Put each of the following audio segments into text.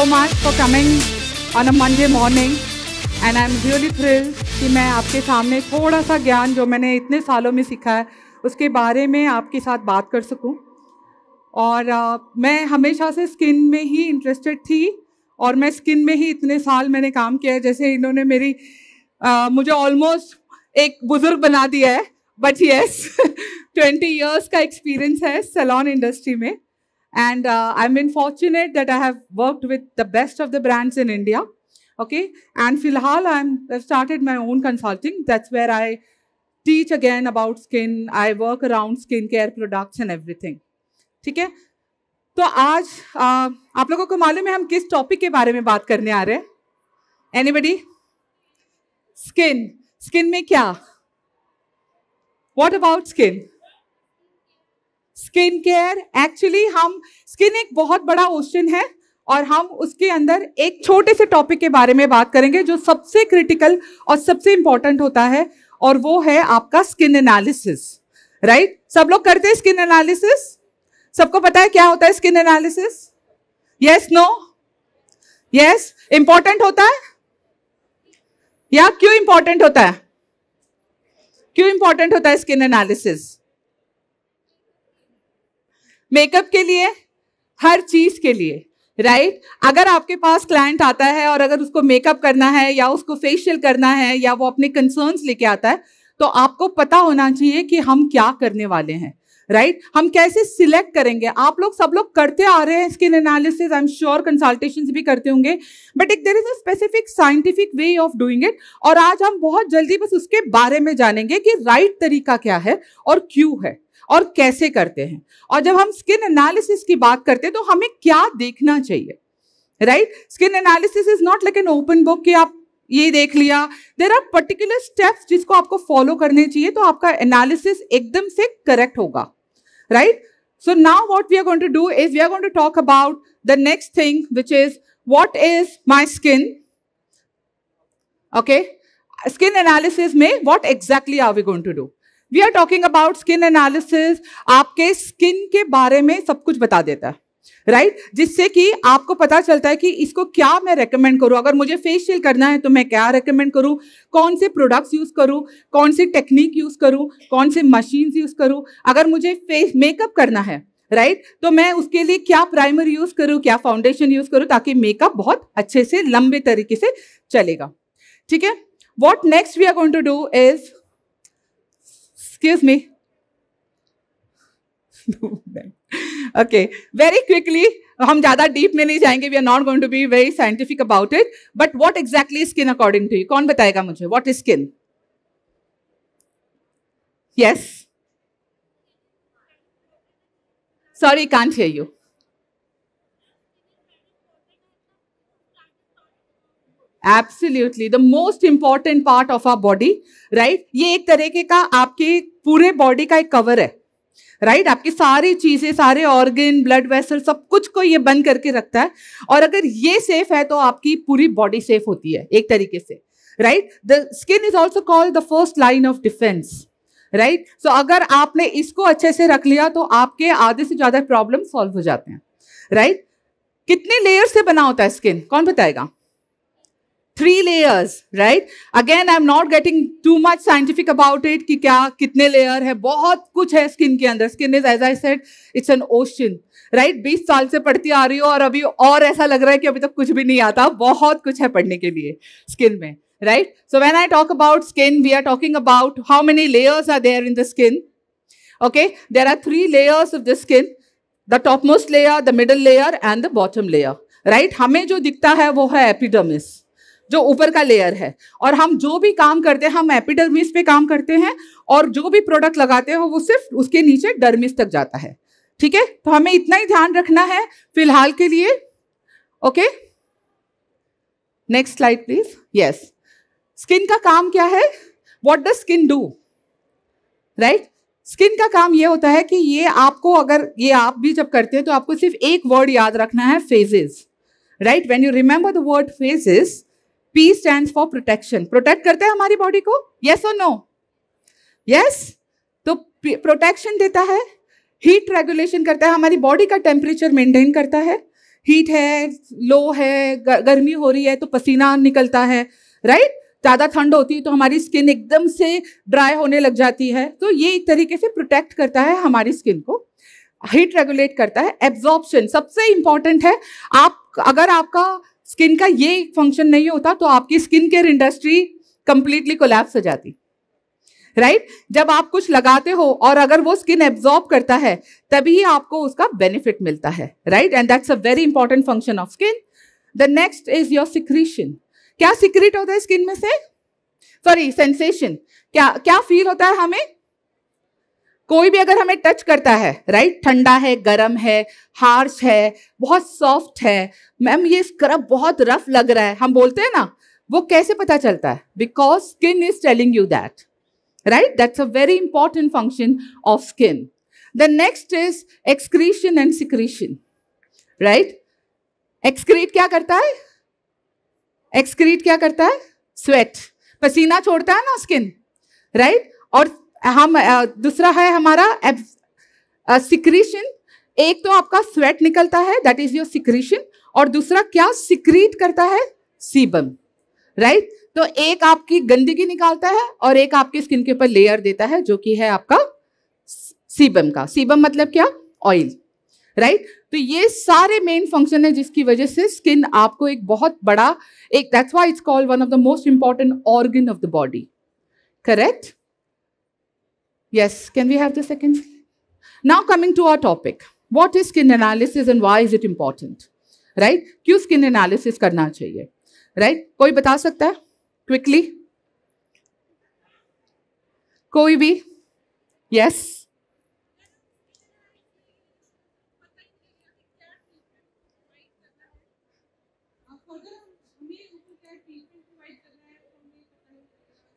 much for coming on a Monday morning and I'm really thrilled कि मैं आपके सामने थोड़ा सा ज्ञान जो मैंने इतने सालों में सीखा है उसके बारे में आपके साथ बात कर सकूं। और मैं हमेशा से स्किन में ही इंटरेस्टेड थी और मैं स्किन में ही इतने साल मैंने काम किया है। जैसे इन्होंने मुझे ऑलमोस्ट एक बुजुर्ग बना दिया है, बट यस 20 years का एक्सपीरियंस है सैलून इंडस्ट्री में। And I've been fortunate that I have worked with the best of the brands in India. Okay, and filhal I've started my own consulting. That's where I teach again about skin. I work around skincare products and everything. ठीक है, तो आज आप लोगों को मालूम है हम किस टॉपिक के बारे में बात करने आ रहे हैं? Anybody? Skin. Skin में क्या? What about skin? Skin care. Actually हम स्किन एक बहुत बड़ा ओशन है और हम उसके अंदर एक छोटे से टॉपिक के बारे में बात करेंगे जो सबसे क्रिटिकल और सबसे इंपॉर्टेंट होता है, और वो है आपका स्किन एनालिसिस। राइट, सब लोग करते हैं स्किन एनालिसिस? सबको पता है क्या होता है skin analysis? Yes, no? Yes, important होता है या क्यों इंपॉर्टेंट होता है? क्यों इंपॉर्टेंट होता है स्किन एनालिसिस? मेकअप के लिए, हर चीज के लिए, राइट? अगर आपके पास क्लाइंट आता है और अगर उसको मेकअप करना है या उसको फेशियल करना है या वो अपने कंसर्न्स लेके आता है, तो आपको पता होना चाहिए कि हम क्या करने वाले हैं, राइट? हम कैसे सिलेक्ट करेंगे। आप लोग सब लोग करते आ रहे हैं skin analysis, I am sure consultations भी करते होंगे, बट एक there is a specific scientific way of doing it. और आज हम बहुत जल्दी बस उसके बारे में जानेंगे कि राइट तरीका क्या है और क्यों है और कैसे करते हैं। और जब हम स्किन एनालिसिस की बात करते हैं तो हमें क्या देखना चाहिए, right? Skin analysis is not like an open book कि आप ये देख लिया। देयर आर पर्टिकुलर स्टेप्स जिसको आपको फॉलो करने चाहिए तो आपका एनालिसिस एकदम से करेक्ट होगा, right? So now what we are going to do is we are going to talk about the next thing which is what is my skin. Okay, skin analysis में what exactly are we going to do? We are talking about skin analysis. आपके skin के बारे में सब कुछ बता देता है, राइट? जिससे कि आपको पता चलता है कि इसको क्या मैं रेकमेंड करूं। अगर मुझे फेशियल करना है तो मैं क्या रेकमेंड करूं, कौन से प्रोडक्ट्स यूज करूं, कौन सी टेक्निक यूज करूं, कौन से मशीन यूज करूं। अगर मुझे फेस मेकअप करना है, राइट, तो मैं उसके लिए क्या प्राइमर यूज करूं, क्या फाउंडेशन यूज करूं, ताकि मेकअप बहुत अच्छे से लंबे तरीके से चलेगा। ठीक है, what next we are going to do is, excuse me, okay, very quickly, हम ज्यादा डीप में नहीं जाएंगे, we are not going to be very scientific about it, but what exactly is skin according to you? कौन बताएगा मुझे what is skin? Yes, sorry, can't hear you. Absolutely, the most important part of our body, right? ये एक तरीके का आपके पूरे body का एक कवर है, राइट? आपकी सारी चीजें, सारे ऑर्गन, ब्लड वेसल, सब कुछ को ये बंद करके रखता है। और अगर ये सेफ है तो आपकी पूरी बॉडी सेफ होती है एक तरीके से, right? The skin is also called the first line of defence, right? So अगर आपने इसको अच्छे से रख लिया तो आपके आधे से ज्यादा प्रॉब्लम सॉल्व हो जाते हैं, राइट? कितने लेयर से बना होता है स्किन, कौन बताएगा? 3 layers, right? Again, I'm not getting too much scientific about it कि क्या कितने लेयर है, बहुत कुछ है स्किन के अंदर। Skin is, as I said, it's an ocean, right? 20 साल से पढ़ती आ रही हो और अभी और ऐसा लग रहा है कि अभी तक कुछ भी नहीं आता। बहुत कुछ है पढ़ने के लिए स्किन में, right? So when I talk about skin, we are talking about how many layers are there in the skin. Okay, there are 3 layers of the skin: the topmost layer, the middle layer, and the bottom layer, right? हमें जो दिखता है वो है epidermis, जो ऊपर का layer है। और हम जो भी काम करते हैं हम एपिडर्मिस पे काम करते हैं, और जो भी प्रोडक्ट लगाते हैं वो सिर्फ उसके नीचे डर्मिस तक जाता है। ठीक है, तो हमें इतना ही ध्यान रखना है फिलहाल के लिए। Okay, next slide please. Yes, skin का काम क्या है? What does skin do, right? Skin का काम ये होता है कि ये आपको, अगर ये आप भी जब करते हैं तो आपको सिर्फ एक वर्ड याद रखना है, phases, right? When you remember the word phases, P stands for protection. Protect करते हैं हमारी बॉडी को, yes or no? Yes, तो प्रोटेक्शन देता है, हीट रेगुलेशन करता है, हमारी बॉडी का टेम्परेचर मेंटेन करता है, हीट है, लो है, गर्मी हो रही है तो पसीना निकलता है, राइट। ज़्यादा ठंड होती है तो हमारी स्किन एकदम से ड्राई होने लग जाती है। तो ये एक तरीके से प्रोटेक्ट करता है हमारी स्किन को, हीट रेगुलेट करता है। एब्जॉर्प्शन सबसे इंपॉर्टेंट है। अगर आपका स्किन का ये फंक्शन नहीं होता तो आपकी skin care industry completely collapse हो जाती, राइट। जब आप कुछ लगाते हो और अगर वो स्किन एब्जॉर्ब करता है तभी आपको उसका बेनिफिट मिलता है, right. And that's a very important function of skin. The next is your secretion. क्या सिक्रीट होता है स्किन में से? Sorry, sensation. क्या फील होता है हमें? कोई भी अगर हमें टच करता है, राइट, ठंडा है, गर्म है, हार्श है, बहुत सॉफ्ट है, मैम ये स्क्रब बहुत रफ लग रहा है, हम बोलते हैं ना, वो कैसे पता चलता है? Because skin is telling you that, right. That's a very important function of skin. The next is excretion and secretion, right. Excrete क्या करता है? एक्सक्रीट क्या करता है? स्वेट, पसीना छोड़ता है ना स्किन, राइट। और हम दूसरा है हमारा सिक्रीशन। एक तो आपका स्वेट निकलता है, दैट इज योर सिक्रीशन, और दूसरा क्या सिक्रीट करता है? Sebum, right. तो एक आपकी गंदगी निकालता है और एक आपकी स्किन के ऊपर लेयर देता है जो कि है आपका सीबम का। सीबम मतलब क्या? Oil, right. तो ये सारे मेन फंक्शन है जिसकी वजह से स्किन आपको एक बहुत बड़ा एक, that's why it's called one of the most important organ of the body, correct? Yes, can we have the second? Now coming to our topic, what is skin analysis and why is it important? Right? क्यों skin analysis करना चाहिए? Right? कोई बता सकता है? Quickly? कोई भी? Yes?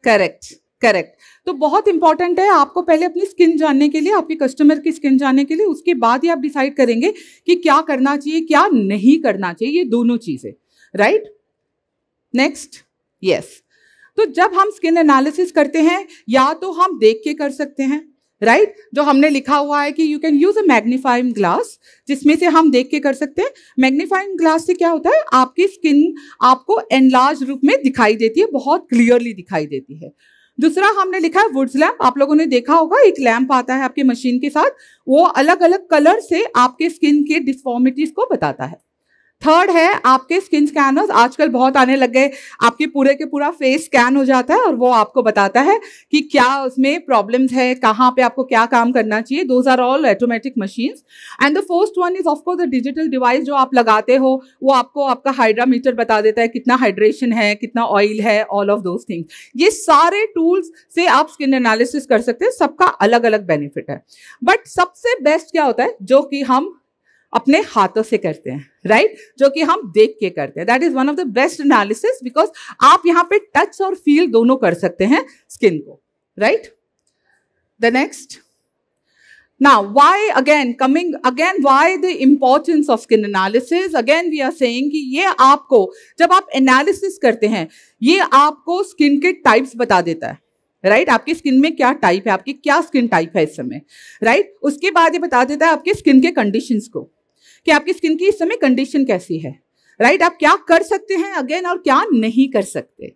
Correct, correct. तो बहुत इंपॉर्टेंट है आपको पहले अपनी स्किन जानने के लिए, आपके कस्टमर की स्किन जानने के लिए, उसके बाद ही आप डिसाइड करेंगे कि क्या करना चाहिए, क्या नहीं करना चाहिए, ये दोनों चीजें, राइट। Next, yes. तो जब हम स्किन एनालिसिस करते हैं या तो हम देख के कर सकते हैं, राइट। जो हमने लिखा हुआ है कि you can use a magnifying glass, जिसमें से हम देख के कर सकते हैं। मैग्नीफाइंग ग्लास से क्या होता है? आपकी स्किन आपको एनलार्ज रूप में दिखाई देती है, बहुत क्लियरली दिखाई देती है। दूसरा हमने लिखा है वुड्स लैम्प। आप लोगों ने देखा होगा एक लैम्प आता है आपके मशीन के साथ, वो अलग अलग कलर से आपके स्किन के डिस्फॉर्मिटीज को बताता है। थर्ड है आपके स्किन स्कैनर्स, आजकल बहुत आने लग गए, आपके पूरे के पूरा फेस स्कैन हो जाता है और वो आपको बताता है कि क्या उसमें प्रॉब्लम्स है, कहाँ पे आपको क्या काम करना चाहिए। Those are all automatic machines. And the first one is of course the digital device जो आप लगाते हो, वो आपको आपका हाइड्रामीटर बता देता है, कितना हाइड्रेशन है, कितना ऑयल है, ऑल ऑफ दोज थिंग्स। ये सारे टूल्स से आप स्किन एनालिसिस कर सकते हैं, सबका अलग अलग बेनिफिट है। बट सबसे बेस्ट क्या होता है? जो कि हम अपने हाथों से करते हैं, राइट, जो कि हम देख के करते हैं। That is one of the best analysis, because आप यहां पे टच और फील दोनों कर सकते हैं स्किन को, right. The next, now why again coming again why the importance of skin analysis. Again we are saying कि ये आपको जब आप एनालिसिस करते हैं, ये आपको स्किन के टाइप्स बता देता है, राइट। आपकी स्किन में क्या टाइप है, आपकी क्या स्किन टाइप है इस समय, राइट। उसके बाद ये बता देता है आपके स्किन के कंडीशंस को, कि आपकी स्किन की इस समय कंडीशन कैसी है, राइट। आप क्या कर सकते हैं अगेन और क्या नहीं कर सकते,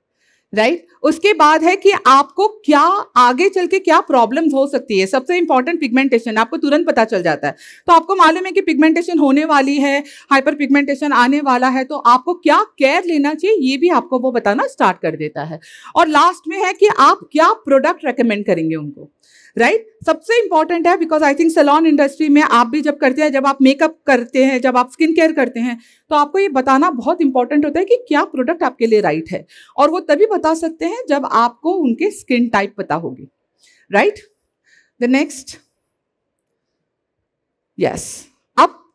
राइट। उसके बाद है कि आपको क्या आगे चल के क्या प्रॉब्लम्स हो सकती है। सबसे इंपॉर्टेंट पिगमेंटेशन, आपको तुरंत पता चल जाता है। तो आपको मालूम है कि पिगमेंटेशन होने वाली है, हाइपर पिगमेंटेशन आने वाला है, तो आपको क्या केयर लेना चाहिए ये भी आपको वो बताना स्टार्ट कर देता है। और लास्ट में है कि आप क्या प्रोडक्ट रेकमेंड करेंगे उनको, राइट। सबसे इंपॉर्टेंट है, because I think salon industry में आप भी जब करते हैं, जब आप मेकअप करते हैं, जब आप स्किन केयर करते हैं, तो आपको ये बताना बहुत इंपॉर्टेंट होता है कि क्या प्रोडक्ट आपके लिए राइट है। और वो तभी बता सकते हैं जब आपको उनके स्किन टाइप पता होगी, राइट। The next, yes.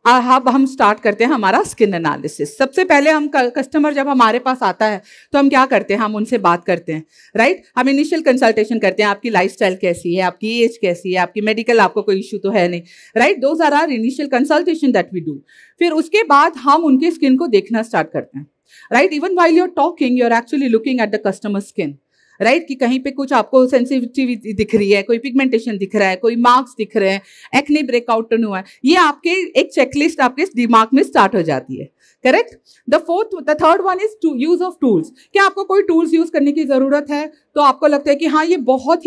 अब हम स्टार्ट करते हैं हमारा स्किन एनालिसिस। सबसे पहले हम कस्टमर जब हमारे पास आता है तो हम क्या करते हैं? हम उनसे बात करते हैं, राइट। हम इनिशियल कंसल्टेशन करते हैं, आपकी लाइफस्टाइल कैसी है, आपकी एज कैसी है, आपकी मेडिकल आपको कोई इश्यू तो है नहीं, right. Those are our initial consultation that we do. फिर उसके बाद हम उनके स्किन को देखना स्टार्ट करते हैं, right. Even while you are talking, you are actually looking at the customer skin, right, कि कहीं पे कुछ आपको सेंसिटिविटी दिख रही है, कोई पिगमेंटेशन दिख रहा है, कोई मार्क्स दिख रहे हैं, एक्ने ब्रेकआउट हुआ है, ये आपके एक चेकलिस्ट आपके दिमाग में स्टार्ट हो जाती है, correct. The third one is use of tools. क्या आपको कोई टूल्स यूज करने की जरूरत है, तो आपको लगता है कि हाँ ये बहुत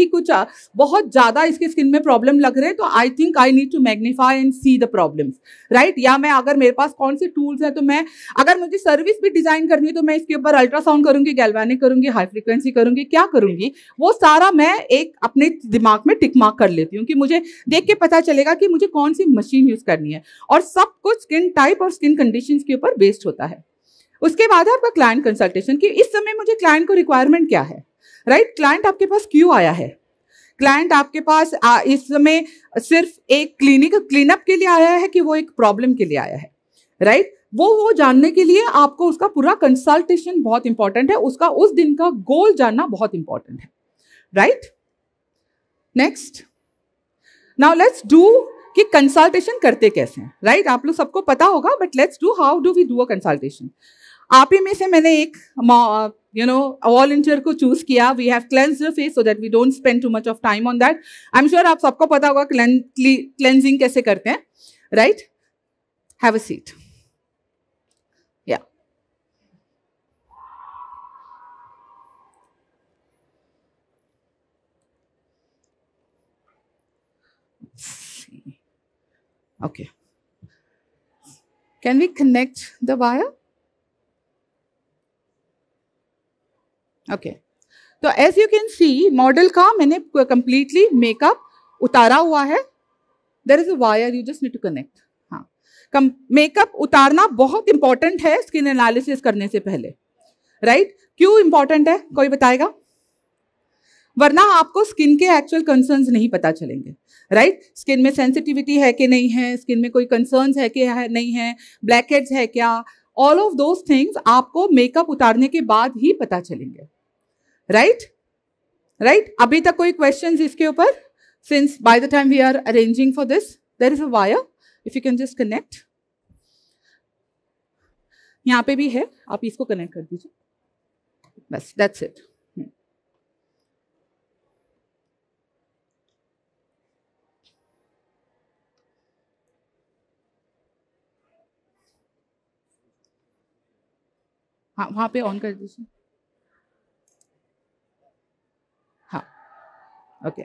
ज्यादा इसके स्किन में प्रॉब्लम लग रहे हैं, तो I think I need to magnify and see the problems, right. या मैं अगर मेरे पास कौन से टूल्स है, तो मैं अगर मुझे सर्विस भी डिजाइन करनी है तो मैं इसके ऊपर अल्ट्रासाउंड करूंगी, गैल्वेनिक करूंगी, हाई फ्रीक्वेंसी करूंगी, क्या करूंगी, वो सारा मैं एक अपने दिमाग में टिक मार्क कर लेती हूँ कि मुझे देख के पता चलेगा कि मुझे कौन सी मशीन यूज करनी है, और सब कुछ स्किन टाइप और स्किन कंडीशंस के ऊपर बेस्ड होता है। उसके बाद है आपका क्लाइंट कंसल्टेशन, कि इस समय मुझे क्लाइंट को रिक्वायरमेंट क्या है, राइट। क्लाइंट आपके पास क्यों आया है, क्लाइंट आपके पास इस समय सिर्फ एक क्लीनअप के लिए आया है कि वो एक प्रॉब्लम के लिए आया है, राइट। वो जानने के लिए आपको उसका पूरा कंसल्टेशन बहुत इंपॉर्टेंट है, उसका उस दिन का गोल जानना बहुत इंपॉर्टेंट है, right. Next, now let's do कि कंसल्टेशन करते कैसे हैं, राइट। आप लोग सबको पता होगा, but let's do how do we do a consultation. आप ही में से मैंने एक वॉलंटियर को चूज किया। We have cleansed the face so that we don't spend too much of time on that. I am sure आप सबको पता होगा क्लेंजिंग कैसे करते हैं, राइट। हैव अ सीट, या okay, can we connect the wire? Okay, तो as you can see model का मैंने कंप्लीटली मेकअप उतारा हुआ है। There is a wire, you just need to connect. हाँ, मेकअप उतारना बहुत इंपॉर्टेंट है स्किन एनालिसिस करने से पहले, राइट। क्यों इंपॉर्टेंट है, कोई बताएगा? वरना आपको स्किन के एक्चुअल कंसर्न्स नहीं पता चलेंगे, राइट। स्किन में सेंसिटिविटी है कि नहीं है, स्किन में कोई कंसर्न्स है कि नहीं है, ब्लैक हेड्स है क्या, ऑल ऑफ दोज थिंग्स आपको मेकअप उतारने के बाद ही पता चलेंगे, राइट, राइट। अभी तक कोई क्वेश्चंस इसके ऊपर? Since by the time we are arranging for this, there is a wire, if you can just connect. यहाँ पे भी है, आप इसको कनेक्ट कर दीजिए, बस, दैट्स इट। हाँ, वहां पे ऑन कर दीजिए। हाँ, okay.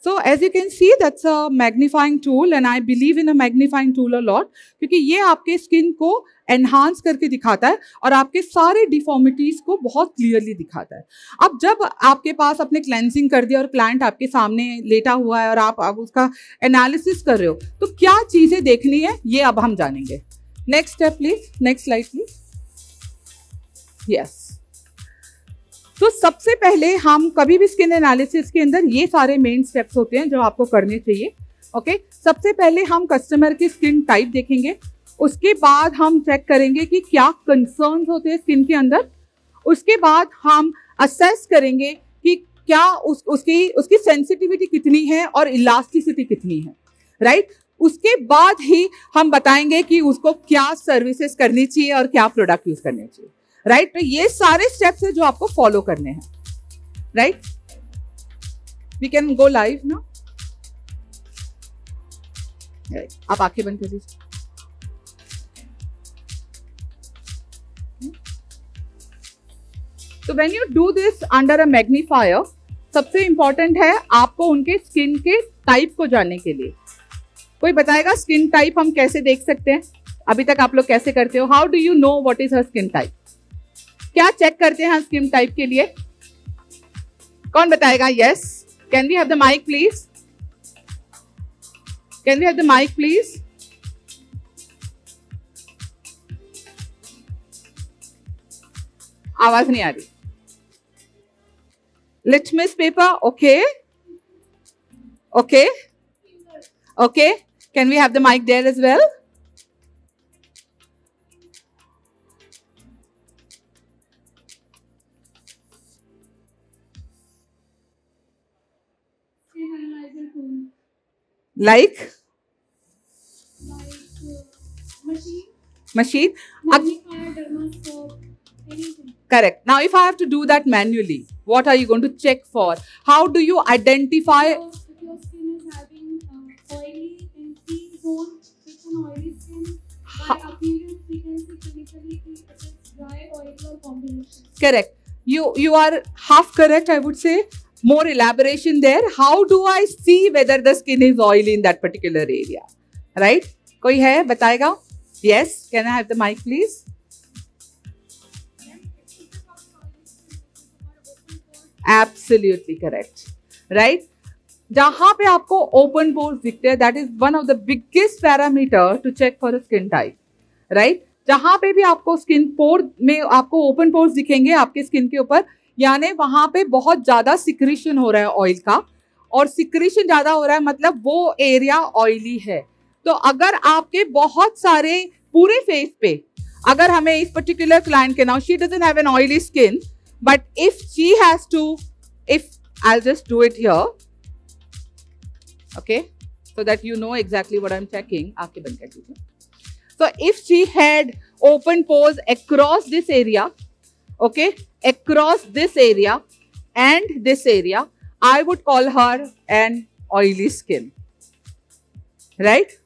So as you can see, that's a magnifying tool and I believe in a magnifying tool a lot, क्योंकि ये आपके स्किन को एनहांस करके दिखाता है और आपके सारे डिफॉर्मिटीज को बहुत क्लियरली दिखाता है। अब जब आपके पास अपने क्लेंजिंग कर दिया और क्लाइंट आपके सामने लेटा हुआ है और आप उसका एनालिसिस कर रहे हो, तो क्या चीजें देखनी है ये अब हम जानेंगे। Next step please, next slide please. Yes, तो सबसे पहले हम कभी भी स्किन एनालिसिस के अंदर ये सारे मेन स्टेप्स होते हैं जो आपको करने चाहिए, ओके। सबसे पहले हम कस्टमर की स्किन टाइप देखेंगे, उसके बाद हम चेक करेंगे कि क्या कंसर्न्स होते हैं स्किन के अंदर, उसके बाद हम असेस करेंगे कि क्या उसकी सेंसिटिविटी कितनी है और इलास्टिसिटी कितनी है, राइट। उसके बाद ही हम बताएंगे कि उसको क्या सर्विसेज करनी चाहिए और क्या प्रोडक्ट यूज करने चाहिए, राइट। तो ये सारे स्टेप्स है जो आपको फॉलो करने हैं, right. We can go live ना, आप आंखें बंद कर दीजिए। तो when you do this under a magnifier, सबसे इंपॉर्टेंट है आपको उनके स्किन के टाइप को जानने के लिए। कोई बताएगा स्किन टाइप हम कैसे देख सकते हैं? अभी तक आप लोग कैसे करते हो? How do you know what is her skin type? क्या चेक करते हैं स्किन टाइप के लिए? कौन बताएगा? Yes, can we have the mic please? Can we have the mic please? आवाज नहीं आ रही। Litmus paper, okay okay okay, can we have the mic there as well? Like machine, magnifier, dermascope, anything. Correct. Now, if I have to do that manually, what are you going to check for? How do you identify? So, if your skin is having oily and T zone, it's an oily skin. By appearance, we can see clinically it is dry, oily, or combination. Correct. You are half correct, I would say. More elaboration there. How do I see whether the skin is oily in that particular area? Right? कोई है बताएगा? Yes. Can I have the mic, please? Absolutely correct. Right? जहाँ पे आपको open pores दिखते हैं, that is one of the biggest parameter to check for a skin type. Right? जहाँ पे भी आपको स्किन पोर में आपको ओपन पोर्स दिखेंगे आपके स्किन के ऊपर, यानी वहां पे बहुत ज्यादा सिक्रीशन हो रहा है ऑयल का, और सिक्रीशन ज्यादा हो रहा है मतलब वो एरिया ऑयली है. तो अगर आपके बहुत सारे पूरे फेस पे, अगर हमें इस पर्टिकुलर क्लाइंट के, now she doesn't have an oily skin, but if she has to, if I just do it here, okay, so that you know exactly what I am checking. आंखें बंद कर दीजिए. So if she had open pores across this area, okay, across this area and this area, I would call her an oily skin. Right?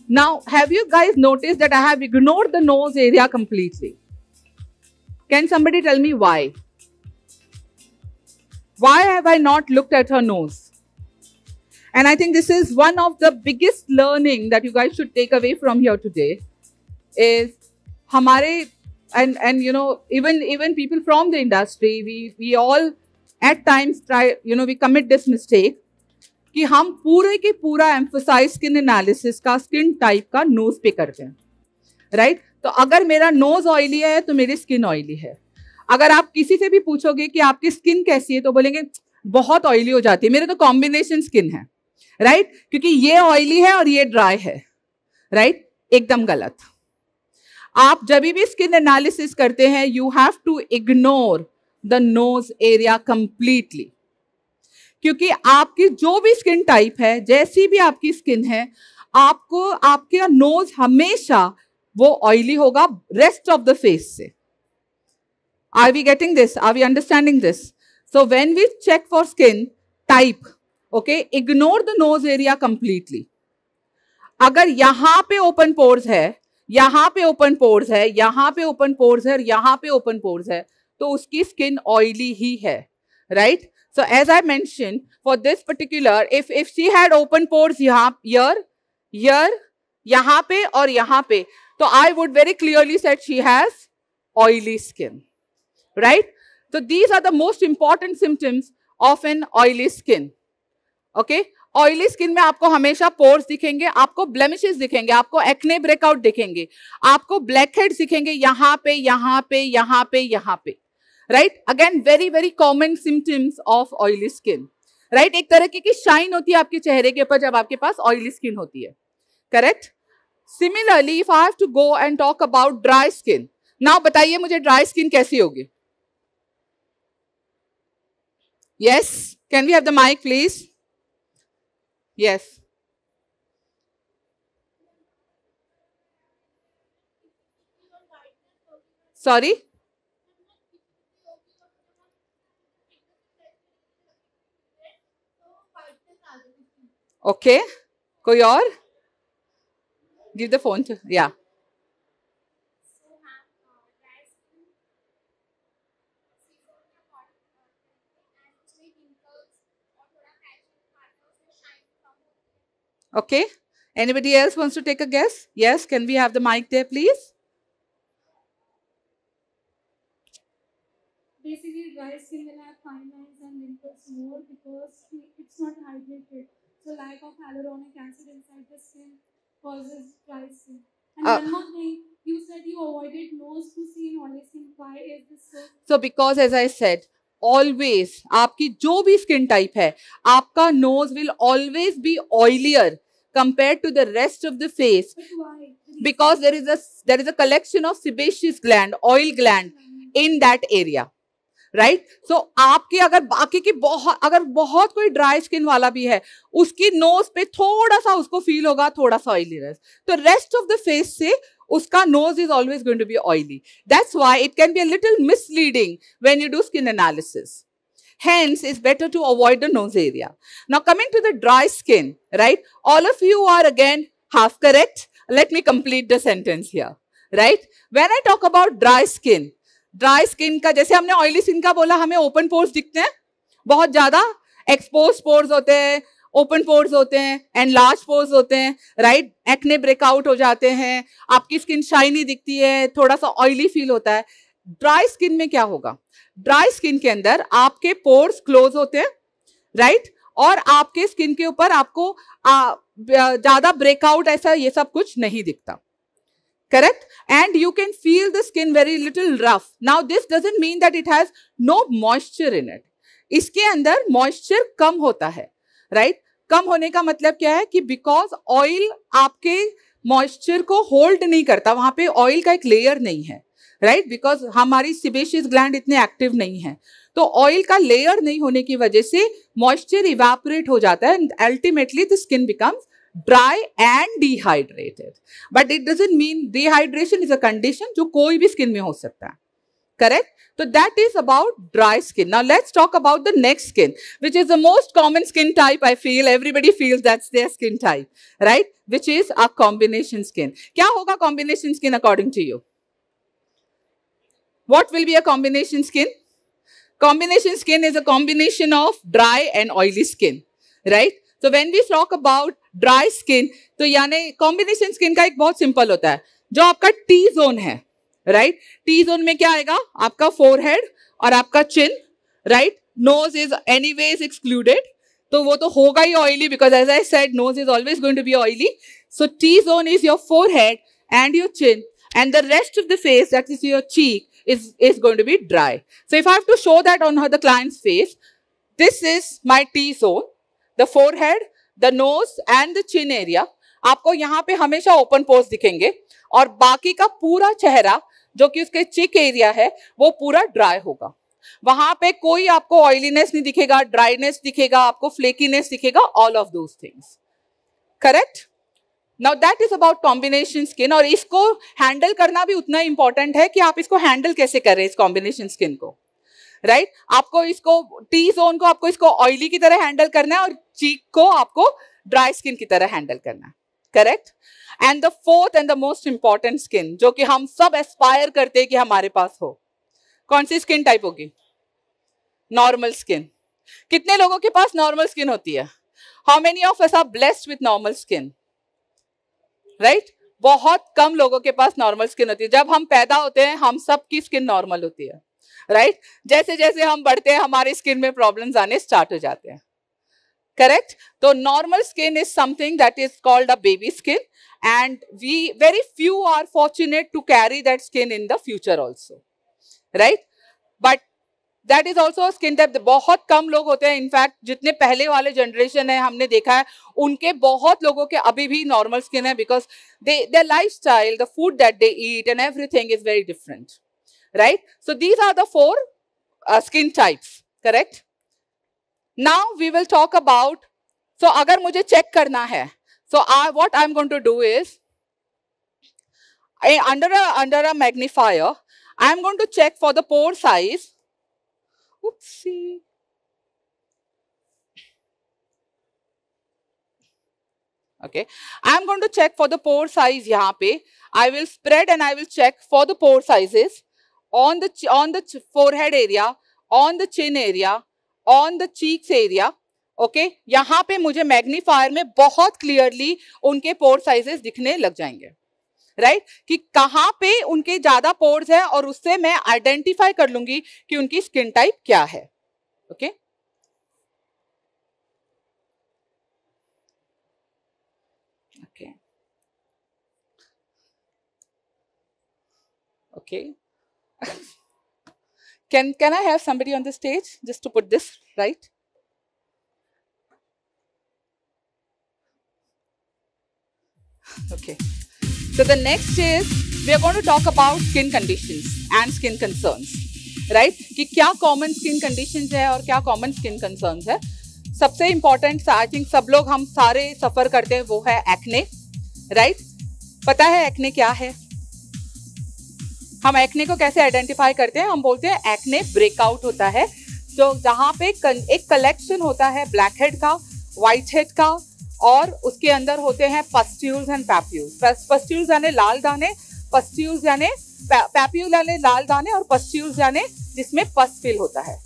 Now, have you guys noticed that I have ignored the nose area completely? Can somebody tell me why? Why have I not looked at her nose? And I think this is one of the biggest learning that you guys should take away from here today is hamare, and you know, even people from the industry, we all at times try, you know, we commit this mistake कि हम पूरे के पूरा emphasize skin analysis का skin type का nose पे करते हैं. Right? तो अगर मेरा nose oily है तो मेरी skin oily है. अगर आप किसी से भी पूछोगे कि आपकी skin कैसी है तो बोलेंगे बहुत oily हो जाती है, मेरे तो combination skin है. Right right? क्योंकि ये ऑयली है और ये ड्राई है. Right right? एकदम गलत. आप जब भी स्किन एनालिसिस करते हैं, you have to ignore the nose area completely, क्योंकि आपकी जो भी स्किन टाइप है, जैसी भी आपकी स्किन है, आपको आपका नोज हमेशा वो ऑयली होगा रेस्ट ऑफ द फेस से. Are we getting this? Are we understanding this? So when we check for skin type, okay, ignore the nose area completely. अगर यहां पे ओपन पोर्स है, यहां पे ओपन पोर्स है, यहां पे ओपन पोर्स है, यहां पे ओपन पोर्स है, तो उसकी स्किन ऑयली ही है. Right? So as I mention, for this particular, if she had open pores यहां पे और यहां पे, तो I would very clearly set she has oily skin. Right? So these are the most important symptoms of an oily skin. Okay, oily skin में आपको हमेशा pores दिखेंगे, आपको ब्लेमिशेस दिखेंगे, आपको एक्ने ब्रेकआउट दिखेंगे, आपको ब्लैक हेड्स दिखेंगे यहाँ पे, यहाँ पे, यहाँ पे, यहाँ पे. Right? Again very very common symptoms of oily skin. Right? एक तरह की शाइन होती है आपके चेहरे के ऊपर जब आपके पास ऑयली स्किन होती है. Correct? Similarly, if I have to go and talk about dry skin, now बताइए मुझे ड्राई स्किन कैसी होगी? Yes, can we have the mic please? Yes. Sorry? Okay. कोई और? Give the phone to, yeah. Okay. Anybody else wants to take a guess? Yes. Can we have the mic there, please? Basically, dry skin will have fine lines and wrinkles more because it's not hydrated. So, lack of hyaluronic acid inside the skin causes dry skin. And one more thing, you said you avoided nose to see in oily skin. Why is this so? So, because as I said, always आपकी जो भी skin type है, आपका nose will always be oilier compared to the rest of the face. But why? Because there is a collection of sebaceous gland, oil gland in that area. Right? So आपके अगर बाकी की बहुत कोई dry skin वाला भी है, उसकी नोज पे थोड़ा सा उसको फील होगा थोड़ा सा ऑयलीनेस, तो रेस्ट ऑफ द फेस से उसका nose is always going to be oily. That's why it can be a little misleading when you do skin analysis. Hence, it's better to avoid the nose area. Now, coming to the dry skin, right? All of you are again half correct. Let me complete the sentence here, right? When I talk about dry skin का जैसे हमने oily skin का बोला, हमें open pores दिखते हैं, बहुत ज़्यादा exposed pores होते हैं, ओपन पोर्स होते हैं, एंड लार्ज पोर्स होते हैं, राइट? एक्ने ब्रेकआउट हो जाते हैं, आपकी स्किन शाइनी दिखती है, थोड़ा सा ऑयली फील होता है. ड्राई स्किन में क्या होगा? ड्राई स्किन के अंदर आपके पोर्स क्लोज होते हैं, राइट? और आपके स्किन के ऊपर आपको ज्यादा ब्रेकआउट ऐसा ये सब कुछ नहीं दिखता, correct? And you can feel the skin very little rough. Now this doesn't mean that it has no moisture in it. इसके अंदर मॉइस्चर कम होता है, राइट? कम होने का मतलब क्या है कि बिकॉज ऑयल आपके मॉइस्चर को होल्ड नहीं करता, वहां पे ऑयल का एक लेयर नहीं है, राइट? बिकॉज हमारी सिबेशियस ग्लैंड इतने एक्टिव नहीं है, तो ऑयल का लेयर नहीं होने की वजह से मॉइस्चर इवेपोरेट हो जाता है and ultimately the skin becomes dry and dehydrated. But it doesn't mean dehydration is a condition जो कोई भी स्किन में हो सकता है, correct? So that is about dry skin. Now let's talk about the next skin, which is the most common skin type. I feel everybody feels that's their skin type, right? Which is a combination skin. क्या होगा combination skin according to you? What will be a combination skin? Combination skin is a combination of dry and oily skin, right? So when we talk about dry skin, तो यानी combination skin का एक बहुत simple होता है, जो आपका T zone है, राइट? टी जोन में क्या आएगा? आपका फोरहेड और आपका chin, right? Nose is anyways excluded, तो वो तो होगा ही oily, because as I said nose is always going to be oily. So T zone is your forehead and your chin, and the rest of the face that is your cheek is going to be dry. So if I have to show that on the client's face, this is my T zone, the forehead, the nose and the chin area. आपको यहाँ पे हमेशा open pores दिखेंगे और बाकी का पूरा चेहरा जो कि उसके चिक एरिया है वो पूरा ड्राई होगा. वहां पे कोई आपको ऑयलीनेस नहीं दिखेगा, ड्राइनेस दिखेगा, आपको फ्लेकीनेस दिखेगा, all of those things, correct? Now that is about combination skin. और इसको हैंडल करना भी उतना इंपॉर्टेंट है कि आप इसको हैंडल कैसे करें इस कॉम्बिनेशन स्किन को, राइट? आपको इसको टी जोन को आपको इसको ऑयली की तरह हैंडल करना है और चीक को आपको ड्राई स्किन की तरह हैंडल करना है, correct? And the fourth and the most important skin जो कि हम सब एस्पायर करते हैं कि हमारे पास हो, कौन सी स्किन टाइप होगी? Normal skin. कितने लोगों के पास नॉर्मल स्किन होती है? How many of us are blessed with normal skin, right? बहुत कम लोगों के पास नॉर्मल स्किन होती है. जब हम पैदा होते हैं हम सब की स्किन नॉर्मल होती है, राइट? जैसे जैसे हम बढ़ते हैं हमारी स्किन में प्रॉब्लम्स आने स्टार्ट हो जाते हैं, करेक्ट? तो normal skin is something that is called a baby skin, and very few are fortunate to carry that skin in the future also, right? But that is also a skin type. बहुत कम लोग होते हैं, in fact जितने पहले वाले generation है हमने देखा है उनके बहुत लोगों के अभी भी नॉर्मल स्किन है, because their lifestyle, the food that they eat and everything is very different, right? So these are the four skin types, correct? Now we will talk about, so अगर मुझे चेक करना है, so what I'm going to do is, under a magnifier, I'm going to check for the pore size. Oopsie. Okay, I'm going to check for the pore size यहाँ पे. I will spread and I will check for the pore sizes on the forehead area, on the chin area, on the cheeks area. Okay यहाँ पे मुझे magnifier में बहुत clearly उनके पोर sizes दिखने लग जाएंगे, राइट? कि कहाँ पे उनके ज्यादा पोर्स है और उससे मैं आइडेंटिफाई कर लूंगी कि उनकी स्किन टाइप क्या है. Okay okay okay can I have somebody on the stage just to put this right? Okay, so the next is we are going to talk about skin conditions and skin concerns, right? कि क्या common skin conditions है और क्या common skin concerns है. सबसे important I think सब लोग हम सारे सफर करते हैं वो है acne, right? पता है acne क्या है? हम एक्ने को कैसे आइडेंटिफाई करते हैं? हम बोलते हैं एक्ने ब्रेकआउट होता है, तो जहाँ पे एक कलेक्शन होता है ब्लैक हेड का, व्हाइट हेड का, और उसके अंदर होते हैं पस्ट्यूल्स एंड पैप्यूल्स। पस्ट्यूल्स यानी लाल दाने, पस्ट्यूल्स यानी पैप्यूल यानी लाल दाने, और पस्ट्यूल्स यानी जिसमें पस फिल होता है।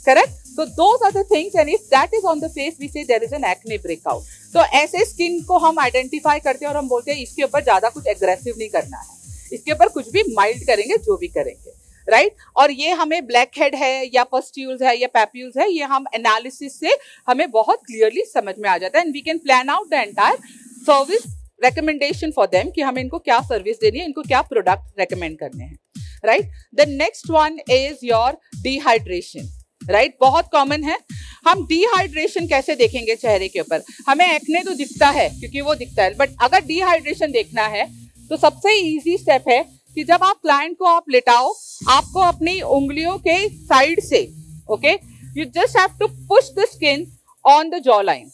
Correct? So those are the things, and if that is on the face, we say there is an acne breakout. तो ऐसे स्किन को हम आइडेंटिफाई करते हैं और हम बोलते हैं इसके ऊपर ज्यादा कुछ एग्रेसिव नहीं करना है, इसके ऊपर कुछ भी माइल्ड करेंगे, जो भी करेंगे, राइट? और ये हमें ब्लैक हेड है या पस्ट्यूल्स है या पैप्यूल्स है, ये हम एनालिसिस से हमें बहुत क्लियरली समझ में आ जाता है, and we can plan out the entire service recommendation for them कि हमें इनको क्या सर्विस देनी है, इनको क्या प्रोडक्ट रेकमेंड करने हैं, right? The next one is your dehydration, right? बहुत कॉमन है। हम डिहाइड्रेशन कैसे देखेंगे चेहरे के ऊपर? हमें एक्ने तो दिखता है क्योंकि वो दिखता है, बट अगर डिहाइड्रेशन देखना है तो सबसे इजी स्टेप है कि जब आप क्लाइंट को आप लिटाओ, आपको अपनी उंगलियों के साइड से, okay, you just have to push the skin on the jaw line,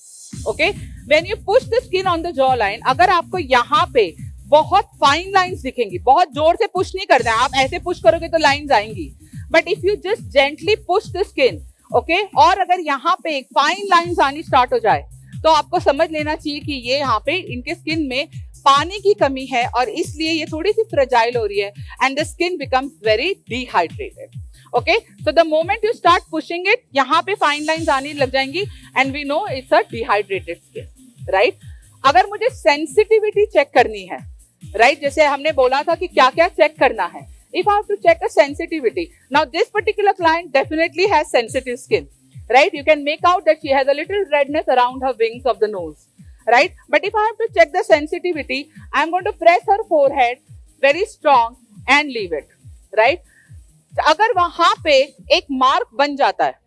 okay? When you push the skin on the jaw line, अगर आपको यहाँ पे बहुत फाइन लाइंस दिखेंगी, बहुत जोर से पुश नहीं करना है, आप ऐसे पुश करोगे तो लाइंस आएंगी, but if you just gently push the skin, okay, और अगर यहाँ पे एक फाइन लाइंस आनी स्टार्ट हो जाए तो आपको समझ लेना चाहिए कि ये यहाँ पे इनके स्किन में पानी की कमी है और इसलिए ये थोड़ी सी फ्रेजाइल हो रही है, and the skin becomes very dehydrated, okay? So the moment you start pushing it, यहाँ पे फाइन लाइंस आने लग जाएंगी, and we know it's a dehydrated skin, right? अगर मुझे सेंसिटिविटी चेक करनी है, राइट, जैसे हमने बोला था कि क्या क्या चेक करना है, if I have to check a sensitivity, now this particular client definitely has sensitive skin, right? You can make out that she has a little redness around her wings of the nose, right? But if I have to check the sensitivity, I am going to press her forehead very strong and leave it, right? अगर वहां पे एक mark बन जाता है,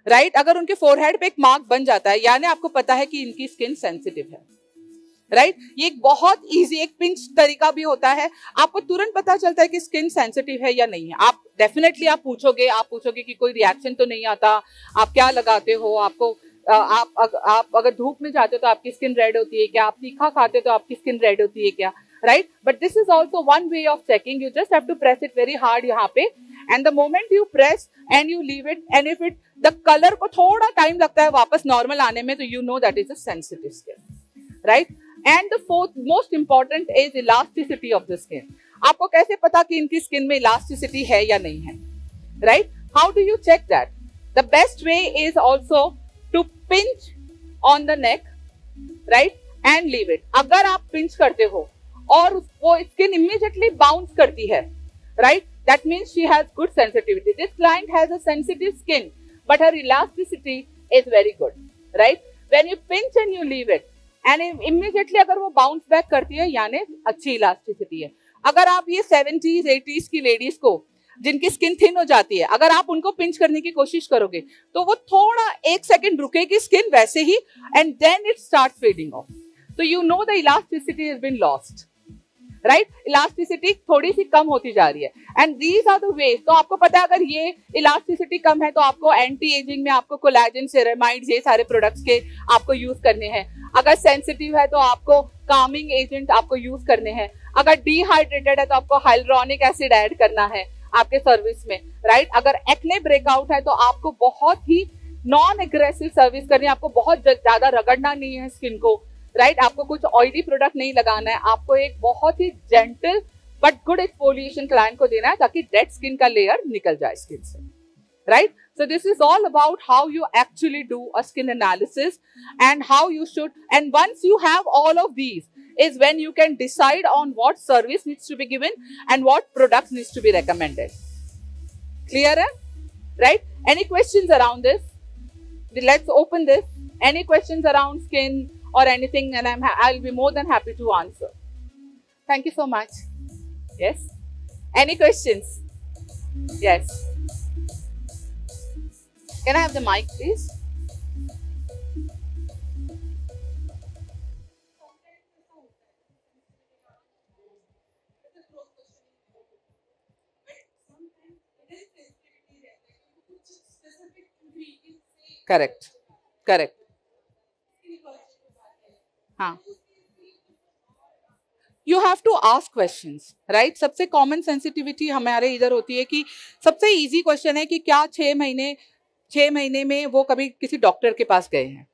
right, अगर उनके forehead पे एक मार्क बन जाता है, यानी आपको पता है कि इनकी स्किन सेंसिटिव है, राइट? ये एक बहुत इजी एक पिंच तरीका भी होता है, आपको तुरंत पता चलता है कि स्किन सेंसिटिव है या नहीं है। आप डेफिनेटली आप पूछोगे कि कोई रिएक्शन तो नहीं आता, आप क्या लगाते हो, आपको आप अगर धूप में जाते हो तो आपकी स्किन रेड होती है क्या, आप तीखा खाते हो तो आपकी स्किन रेड होती है क्या, right? But this is also one way of checking, you just have to press it very hard यहाँ पे, and the moment you press and you leave it, and if it the colour को थोड़ा time लगता है वापस normal आने में, तो you know that is a sensitive skin, right? And the fourth most important is elasticity of the skin. आपको कैसे पता कि इनकी स्किन में इलास्टिसिटी है या नहीं है, right? How do you check that? The best way is also to pinch on the neck, right, and leave it. अगर आप पिंच करते हो और वो स्किन इमीडिएटली बाउंस करती है, right, that means she has good sensitivity. This client has a sensitive skin, but her elasticity is very good, right? When you pinch and you leave it, and immediately अगर वो bounce back करती है, यानी अच्छी elasticity है। अगर आप ये 70s 80s की लेडीज को जिनकी स्किन थिन हो जाती है, अगर आप उनको पिंच करने की कोशिश करोगे तो वो थोड़ा 1 सेकेंड रुकेगी स्किन वैसे ही, and then it starts fading off. So you know the elasticity has been lost, right? Elasticity थोड़ी सी कम होती जा रही है, and these are the ways. तो आपको पता है अगर ये इलास्टिसिटी कम है तो आपको एंटी एजिंग में आपको कोलेजन, सेरेमाइड्स, ये सारे प्रोडक्ट्स के आपको यूज करने हैं। अगर सेंसिटिव है तो आपको कामिंग एजेंट आपको यूज करने हैं। अगर डिहाइड्रेटेड है तो आपको हाइलुरोनिक एसिड ऐड करना है आपके सर्विस में, राइट? अगर एक्ने ब्रेकआउट है तो आपको बहुत ही नॉन एग्रेसिव सर्विस करनी है, आपको बहुत ज्यादा रगड़ना नहीं है स्किन को, राइट? आपको कुछ ऑयली प्रोडक्ट नहीं लगाना है, आपको एक बहुत ही gentle but good exfoliation client को देना है ताकि डेड स्किन का लेयर निकल जाए स्किन से, right? So this is all about how you actually do a skin analysis and how you should, and once you have all of these is when you can decide on what service needs to be given and what products needs to be recommended. Clear hai? Right? Any questions around this? Let's open this. Any questions around skin or anything, and I'll be more than happy to answer. Thank you so much. Yes? Any questions? Yes. Can I have the mic, please? Correct. Correct. हाँ, you have to ask questions, right. सबसे common sensitivity हमारे इधर होती है कि सबसे easy question है कि क्या 6 महीने में वो कभी किसी डॉक्टर के पास गए हैं,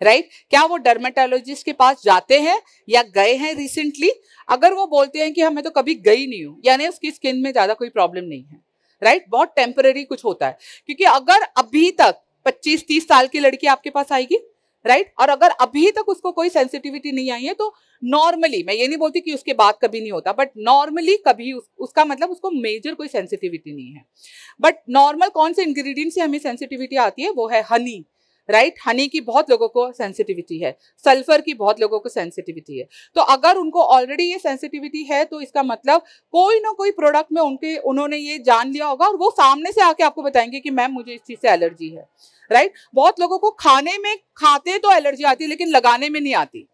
राइट क्या वो डर्मेटोलॉजिस्ट के पास जाते हैं या गए हैं रिसेंटली। अगर वो बोलते हैं कि हमें तो कभी गई नहीं हूं, यानी उसकी स्किन में ज्यादा कोई प्रॉब्लम नहीं है, राइट बहुत टेम्पररी कुछ होता है। क्योंकि अगर अभी तक 25-30 साल की लड़की आपके पास आएगी, राइट और अगर अभी तक उसको कोई सेंसिटिविटी नहीं आई है, तो नॉर्मली, मैं ये नहीं बोलती कि उसके बाद कभी नहीं होता, बट नॉर्मली कभी उसका मतलब उसको मेजर कोई सेंसिटिविटी नहीं है। बट नॉर्मल कौन से इंग्रेडिएंट से हमें सेंसिटिविटी आती है, वो है हनी, राइट हनी की बहुत लोगों को सेंसिटिविटी है, सल्फर की बहुत लोगों को सेंसिटिविटी है। तो अगर उनको ऑलरेडी ये सेंसिटिविटी है, तो इसका मतलब कोई ना कोई प्रोडक्ट में उन्होंने ये जान लिया होगा और वो सामने से आके आपको बताएंगे कि मैम मुझे इस चीज से एलर्जी है, राइट बहुत लोगों को खाने में खाते तो एलर्जी आती है लेकिन लगाने में नहीं आती,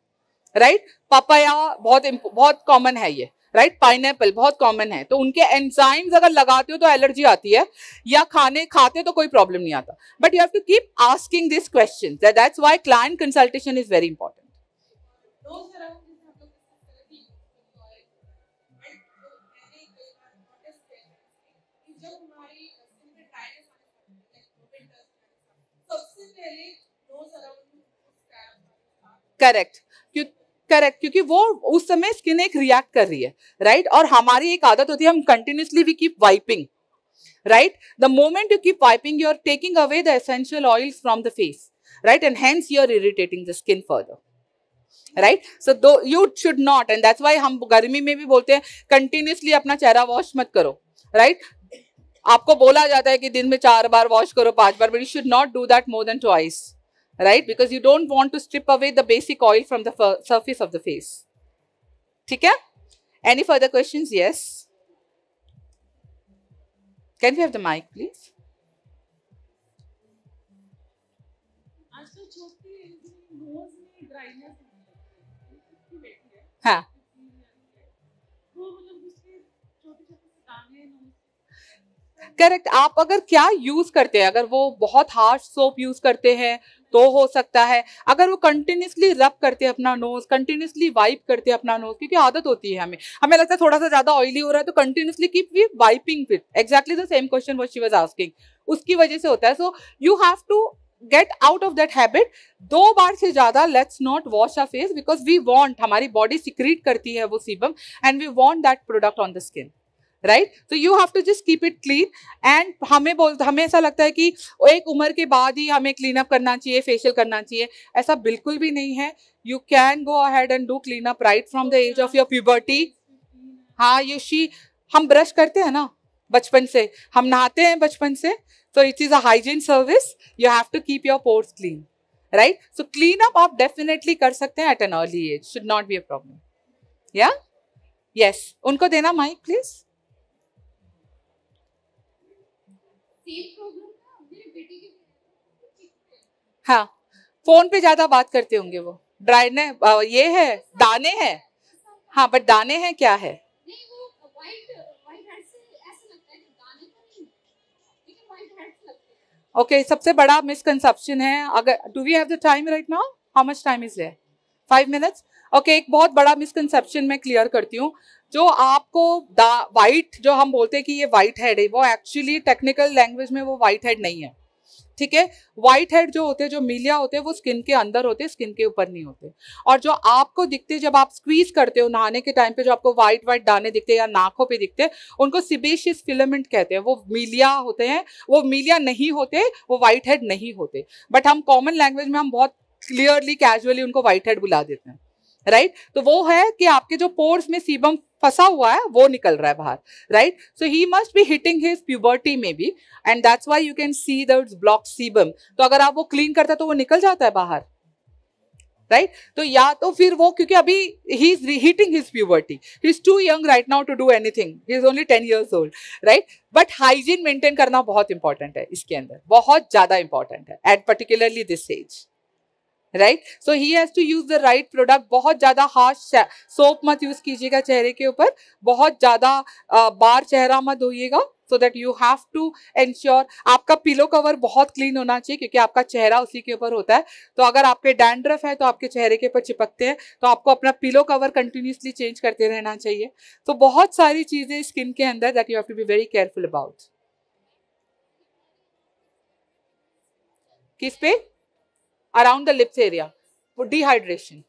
राइट पपाया बहुत कॉमन है ये, राइट पाइनएप्पल बहुत कॉमन है, तो उनके एंजाइम्स अगर लगाते हो तो एलर्जी आती है, या खाते तो कोई प्रॉब्लम नहीं आता। But you have to keep asking this question, that's why client consultation is very important. Correct क्योंकि वो उस समय स्किन एक रिएक्ट कर रही है, राइट और हमारी एक आदत होती है, हम continuously we keep wiping, right the moment you keep wiping, you're taking away the essential oils from the face, right and hence you're irritating the skin further, right so though you should not, and that's why हम गर्मी में भी बोलते हैं continuously अपना चेहरा wash मत करो, right आपको बोला जाता है कि दिन में 4 बार वॉश करो, 5 बार, but you should not do that more than twice, right because you don't want to strip away the basic oil from the surface of the face. ठीक है, any further questions? Yes, can we have the mic please? हाँ correct, आप अगर क्या use करते हैं, अगर वो बहुत हार्श सोप यूज करते हैं तो हो सकता है, अगर वो कंटिन्यूसली रब करते हैं अपना नोज, कंटिन्यूसली वाइप करते हैं अपना नोज, क्योंकि आदत होती है हमें लगता है थोड़ा सा ज्यादा ऑयली हो रहा है तो continuously keep we wiping it, exactly the same question what she was asking, उसकी वजह से होता है। So you have to get out of that habit. 2 बार से ज्यादा let's not wash our face, because we want, हमारी बॉडी सिक्रीट करती है वो sebum and we want that product on the skin, right so you have to just keep it clean। and हमें ऐसा लगता है कि एक उम्र के बाद ही हमें क्लीन अप करना चाहिए, फेशियल करना चाहिए, ऐसा बिल्कुल भी नहीं है। you can go ahead and do clean up right from the age of your puberty। हाँ हम ब्रश करते हैं ना बचपन से, हम नहाते हैं बचपन से, so it is a hygiene service, you have to keep your pores clean, right so clean up आप definitely कर सकते हैं at an early age, should not be a problem। yeah yes, उनको देना mic please। हाँ phone पे ज्यादा बात करते होंगे वो, ड्राइनेस ये है, दाने हैं, हाँ बट दाने हैं क्या है? ओके सबसे बड़ा मिसकंसेप्शन है, अगर do we have the time right now, how much time is there? 5 minutes। Okay एक बहुत बड़ा मिसकंसेप्शन मैं क्लियर करती हूँ, जो आपको वाइट जो हम बोलते हैं कि ये वाइट हेड है, वो एक्चुअली टेक्निकल लैंग्वेज में वो वाइट हेड नहीं है, ठीक है। व्हाइट हेड जो होते हैं, जो मिलिया होते हैं, वो स्किन के अंदर होते हैं, स्किन के ऊपर नहीं होते। और जो आपको दिखते हैं जब आप स्क्वीज करते हो नहाने के टाइम पे, जो आपको व्हाइट दाने दिखते हैं या नाखों पे दिखते हैं, उनको सिबेशियस फिलामेंट कहते हैं, वो मिलिया होते हैं, वो मिलिया नहीं होते, वो व्हाइट हेड नहीं होते। बट हम कॉमन लैंग्वेज में हम बहुत क्लियरली कैजुअली उनको व्हाइट हेड बुला देते हैं, राइट तो वो है कि आपके जो पोर्स में सीबम फंसा हुआ है वो निकल रहा है बाहर, right so he must be hitting his puberty maybe, and that's why you can see that block sebum. तो अगर आप वो क्लीन करते हैं तो वो निकल जाता है बाहर, राइट तो या तो फिर वो क्योंकि अभी ही is hitting his puberty, he is too young right now to do anything, he is only 10 years old, right but hygiene maintain करना बहुत इंपॉर्टेंट है इसके अंदर, बहुत ज्यादा इंपॉर्टेंट है at particularly this age, right so he has to use the right product. बहुत ज्यादा हार्श सोप मत यूज कीजिएगा चेहरे के ऊपर, बहुत ज्यादा बार चेहरा मत धोइएगा, so that you have to ensure आपका पिलो कवर बहुत क्लीन होना चाहिए, क्योंकि आपका चेहरा उसी के ऊपर होता है. तो अगर आपके डैंड्रफ है तो आपके चेहरे के ऊपर चिपकते हैं, तो आपको अपना पिलो कवर कंटिन्यूसली चेंज करते रहना चाहिए. तो बहुत सारी चीजें स्किन के अंदर that you have to be very careful about. किस पे? Around the lips area. वो डिहाइड्रेशन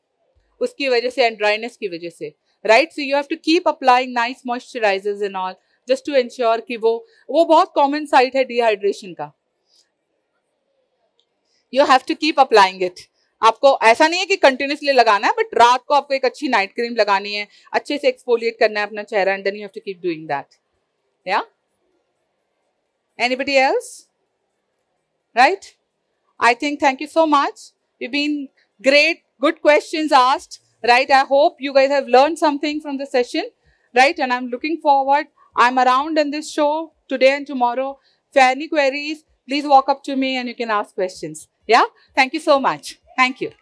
उसकी वजह से एंड ड्राइनेस की वजह से, right. So you have to keep applying nice moisturisers and all, just to ensure कि वो बहुत कॉमन साइट है डिहाइड्रेशन का. You have to keep applying it. आपको ऐसा नहीं है कि कंटिन्यूसली लगाना है, बट रात को आपको एक अच्छी नाइट क्रीम लगानी है, अच्छे से एक्सफोलिएट करना है अपना चेहरा, and then you have to keep doing that. या anybody else? Right. I think thank you so much. You've been great, good questions asked, right? I hope you guys have learned something from the session, right? And I'm looking forward. I'm around in this show today and tomorrow. If you have any queries, please walk up to me and you can ask questions. Yeah? Thank you so much. Thank you.